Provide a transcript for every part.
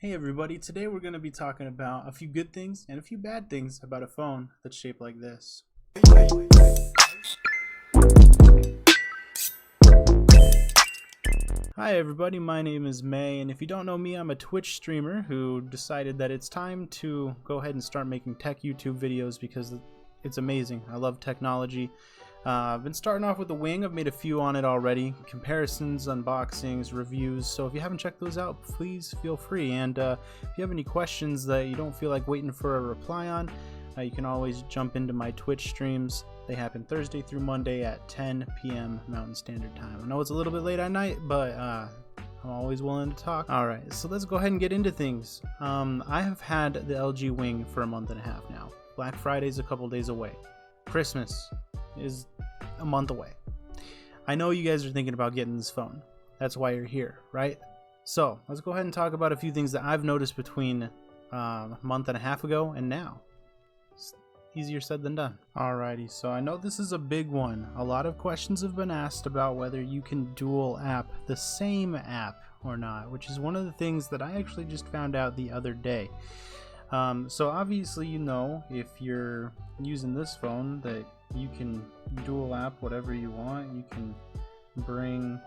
Hey everybody, today we're going to be talking about a few good things and a few bad things about a phone that's shaped like this. Hi everybody, my name is May, and if you don't know me, I'm a Twitch streamer who decided that it's time to go ahead and start making tech YouTube videos because it's amazing. I love technology. I've been starting off with the Wing. I've made a few on it already, comparisons, unboxings, reviews, so if you haven't checked those out, please feel free. And if you have any questions that you don't feel like waiting for a reply on, you can always jump into my Twitch streams. They happen Thursday through Monday at 10 p.m. Mountain Standard Time. I know it's a little bit late at night, but I'm always willing to talk. Alright, so let's go ahead and get into things. I have had the LG Wing for a month and a half now. Black Friday's a couple days away. Christmas is a month away. I know you guys are thinking about getting this phone. That's why you're here, right? So let's go ahead and talk about a few things that I've noticed between a month and a half ago and now. It's easier said than done. Alrighty, so I know this is a big one. A lot of questions have been asked about whether you can dual app the same app or not, which is one of the things that I actually just found out the other day. So obviously, you know, if you're using this phone, that you can dual app whatever you want. You can bring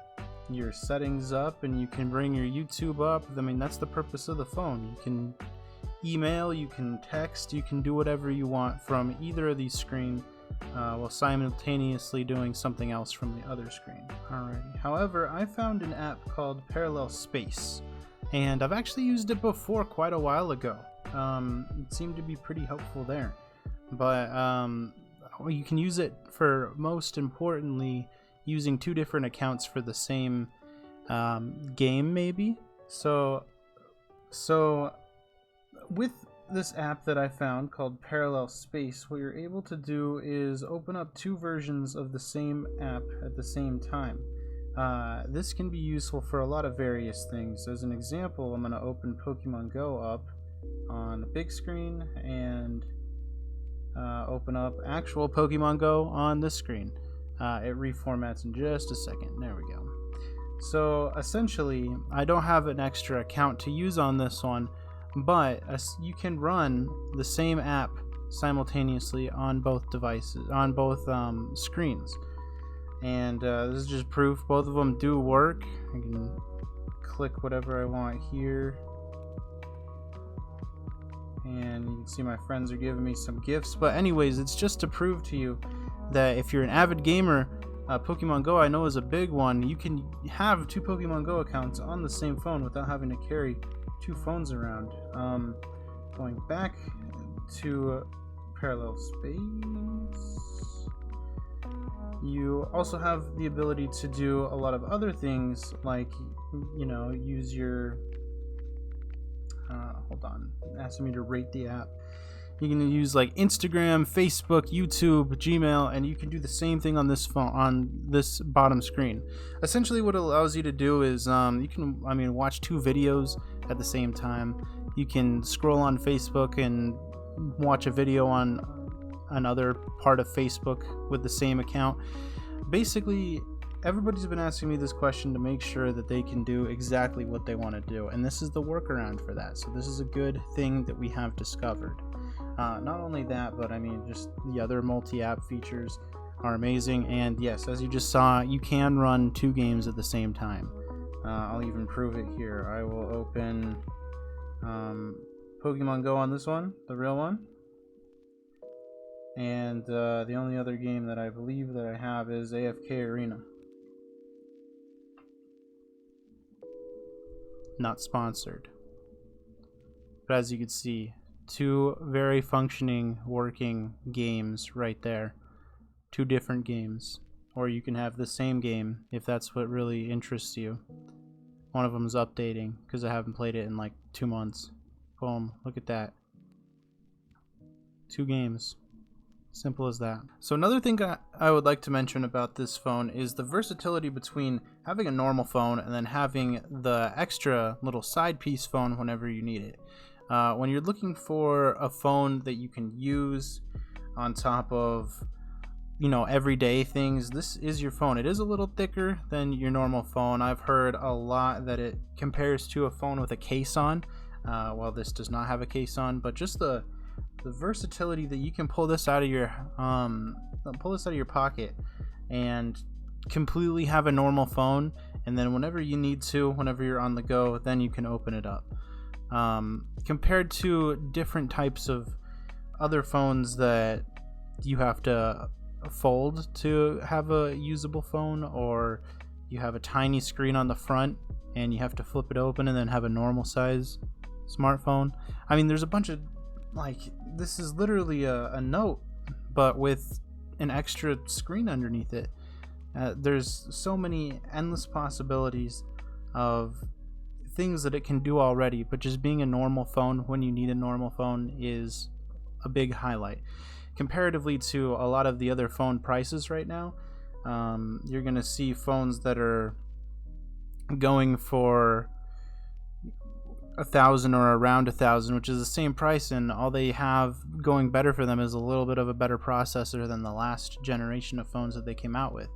your settings up and you can bring your YouTube up. I mean, that's the purpose of the phone. You can email, you can text, you can do whatever you want from either of these screens while simultaneously doing something else from the other screen. Alrighty. However, I found an app called Parallel Space, and I've actually used it before quite a while ago. It seemed to be pretty helpful there, but you can use it for, most importantly, using two different accounts for the same game, maybe. So with this app that I found called Parallel Space, what you're able to do is open up two versions of the same app at the same time. This can be useful for a lot of various things. As an example, I'm going to open Pokemon Go up on the big screen and open up actual Pokemon Go on this screen. It reformats in just a second. There we go. So essentially, I don't have an extra account to use on this one, but you can run the same app simultaneously on both devices, on both screens. And this is just proof both of them do work. I can click whatever I want here, and you can see my friends are giving me some gifts. But anyways, it's just to prove to you that if you're an avid gamer, Pokemon Go I know is a big one. You can have two Pokemon Go accounts on the same phone without having to carry two phones around. Going back to Parallel Space, you also have the ability to do a lot of other things, like, you know, use your hold on, asking me to rate the app. You can use like Instagram, Facebook, YouTube, Gmail, and you can do the same thing on this phone, on this bottom screen. Essentially what it allows you to do is you can, watch two videos at the same time. You can scroll on Facebook and watch a video on another part of Facebook with the same account. Basically, everybody's been asking me this question to make sure that they can do exactly what they want to do, and this is the workaround for that. So this is a good thing that we have discovered. Not only that, but just the other multi-app features are amazing. And yes, as you just saw, you can run two games at the same time. I'll even prove it here. I will open Pokemon Go on this one, the real one. And the only other game that I believe that I have is AFK Arena. Not sponsored. But as you can see, two very functioning, working games right there. Two different games. Or you can have the same game if that's what really interests you. One of them is updating because I haven't played it in like 2 months. Boom, look at that. Two games. Simple as that. So another thing I would like to mention about this phone is the versatility between having a normal phone and then having the extra little side piece phone whenever you need it. When you're looking for a phone that you can use on top of, everyday things, this is your phone. It is a little thicker than your normal phone. I've heard a lot that it compares to a phone with a case on. while this does not have a case on. But just the versatility that you can pull this out of your pocket and completely have a normal phone, and then whenever you need to, whenever you're on the go, then you can open it up. Compared to different types of other phones that you have to fold to have a usable phone, or you have a tiny screen on the front and you have to flip it open and then have a normal size smartphone. I mean, there's a bunch of, like, this is literally a Note but with an extra screen underneath it. There's so many endless possibilities of things that it can do already, but just being a normal phone when you need a normal phone is a big highlight comparatively to a lot of the other phone prices right now. You're gonna see phones that are going for $1,000 or around $1,000, which is the same price, and all they have going better for them is a little bit of a better processor than the last generation of phones that they came out with.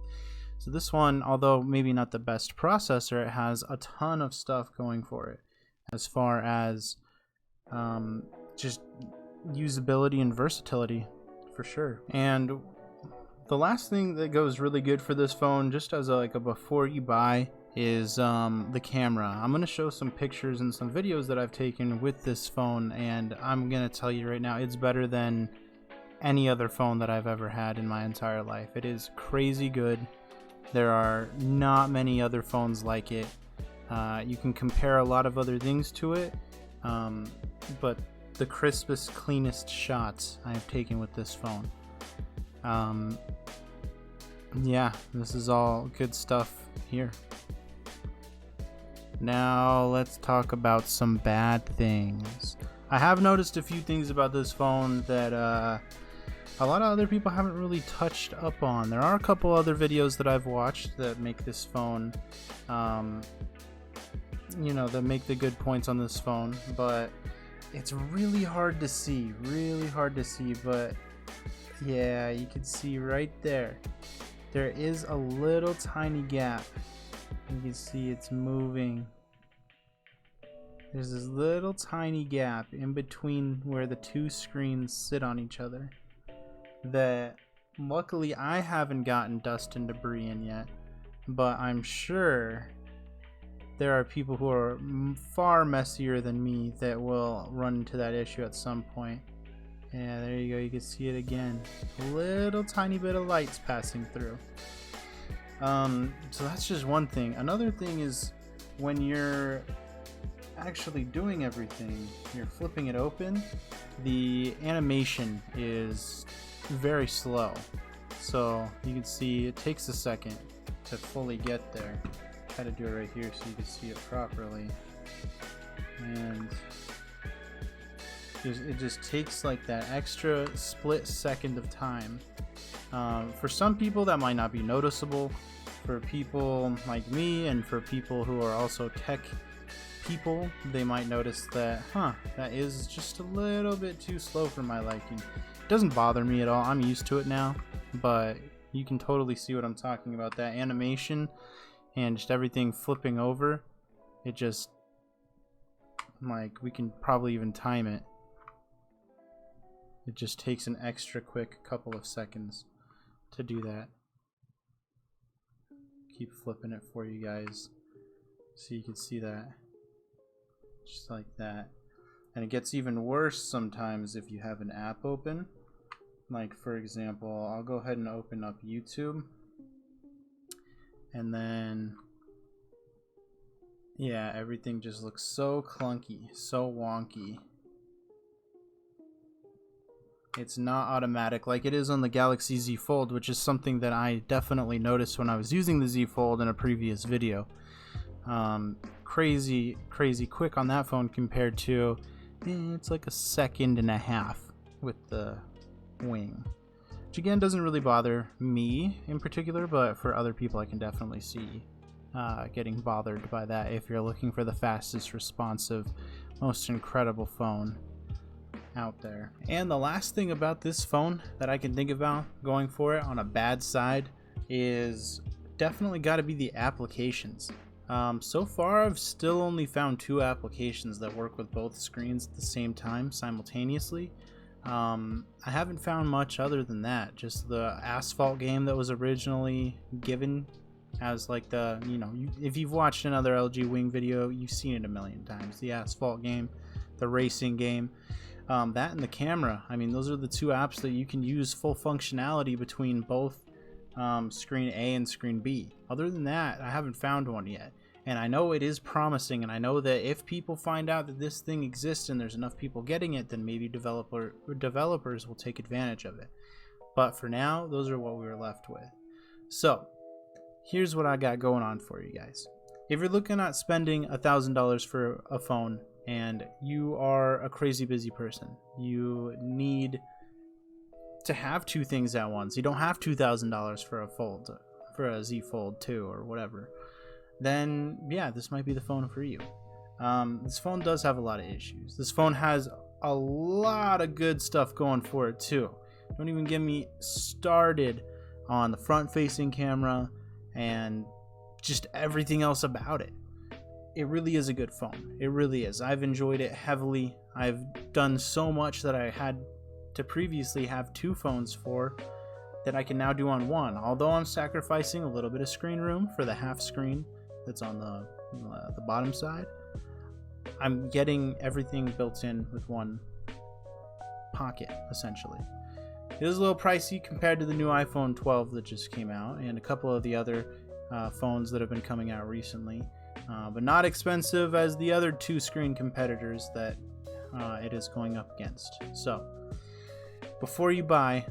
So this one, although maybe not the best processor, it has a ton of stuff going for it as far as just usability and versatility, for sure. And the last thing that goes really good for this phone, just as a before you buy, is the camera. I'm going to show some pictures and some videos that I've taken with this phone, and I'm going to tell you right now, it's better than any other phone that I've ever had in my entire life. It is crazy good. There are not many other phones like it. You can compare a lot of other things to it, but the crispest, cleanest shots I have taken with this phone. Yeah, this is all good stuff here. Now let's talk about some bad things. I have noticed a few things about this phone that a lot of other people haven't really touched up on. There are a couple other videos that I've watched that make this phone, that make the good points on this phone, but it's really hard to see, but yeah, you can see right there. There is a little tiny gap. You can see it's moving. There's this little tiny gap in between where the two screens sit on each other that luckily I haven't gotten dust and debris in yet, but I'm sure there are people who are far messier than me that will run into that issue at some point. Yeah, there you go, you can see it again. A little tiny bit of light's passing through. So that's just one thing. Another thing is when you're actually doing everything, you're flipping it open, the animation is very slow. So you can see it takes a second to fully get there. Try to do it right here so you can see it properly. And it just takes like that extra split second of time. For some people that might not be noticeable. For people like me and for people who are also tech people, they might notice that, that is just a little bit too slow for my liking. It doesn't bother me at all. I'm used to it now, but you can totally see what I'm talking about. That animation and just everything flipping over, it just, like, we can probably even time it. It just takes an extra quick couple of seconds to do that. Keep flipping it for you guys so you can see that. Just like that. And it gets even worse sometimes if you have an app open. Like, for example, I'll go ahead and open up YouTube. And then, yeah, everything just looks so clunky, so wonky. It's not automatic like it is on the Galaxy Z Fold, which is something that I definitely noticed when I was using the Z Fold in a previous video. Crazy quick on that phone compared to, it's like a second and a half with the wing. Which again doesn't really bother me in particular, but for other people I can definitely see getting bothered by that if you're looking for the fastest, responsive, most incredible phone out there. And the last thing about this phone that I can think about going for it on a bad side is definitely got to be the applications. So far, I've still only found 2 applications that work with both screens at the same time simultaneously. I haven't found much other than that. Just the Asphalt game that was originally given as like the, if you've watched another LG Wing video, you've seen it a million times. The Asphalt game, the racing game, that and the camera. I mean, those are the 2 apps that you can use full functionality between both screen A and screen B. Other than that, I haven't found one yet. And I know it is promising, and I know that if people find out that this thing exists and there's enough people getting it, then maybe developers will take advantage of it. But for now, those are what we were left with. So, here's what I got going on for you guys. If you're looking at spending $1,000 for a phone and you are a crazy busy person, you need to have 2 things at once. You don't have $2,000 for a Z Fold 2 or whatever. Then yeah, this might be the phone for you. This phone does have a lot of issues. This phone has a lot of good stuff going for it too. Don't even get me started on the front-facing camera and just everything else about it. It really is a good phone. It really is. I've enjoyed it heavily. I've done so much that I had to previously have 2 phones for that I can now do on one. Although I'm sacrificing a little bit of screen room for the half screen that's on the bottom side, I'm getting everything built in with one pocket, essentially. It is a little pricey compared to the new iPhone 12 that just came out and a couple of the other phones that have been coming out recently, but not expensive as the other 2 screen competitors that it is going up against. So before you buy,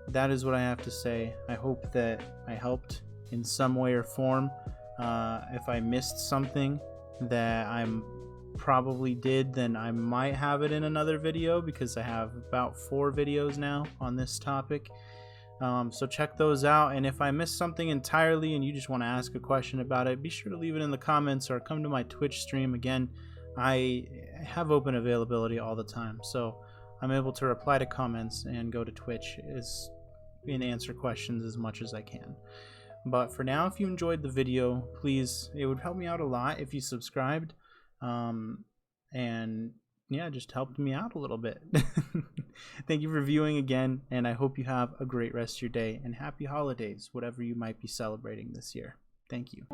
that is what I have to say. I hope that I helped in some way or form. If I missed something that I'm probably did, then I might have it in another video, because I have about 4 videos now on this topic. So check those out, and if I missed something entirely and you just want to ask a question about it, be sure to leave it in the comments or come to my Twitch stream. Again, I have open availability all the time, so I'm able to reply to comments and go to Twitch and answer questions as much as I can. But for now, if you enjoyed the video, please, it would help me out a lot if you subscribed. And yeah, just helped me out a little bit. Thank you for viewing again, and I hope you have a great rest of your day, and happy holidays, whatever you might be celebrating this year. Thank you.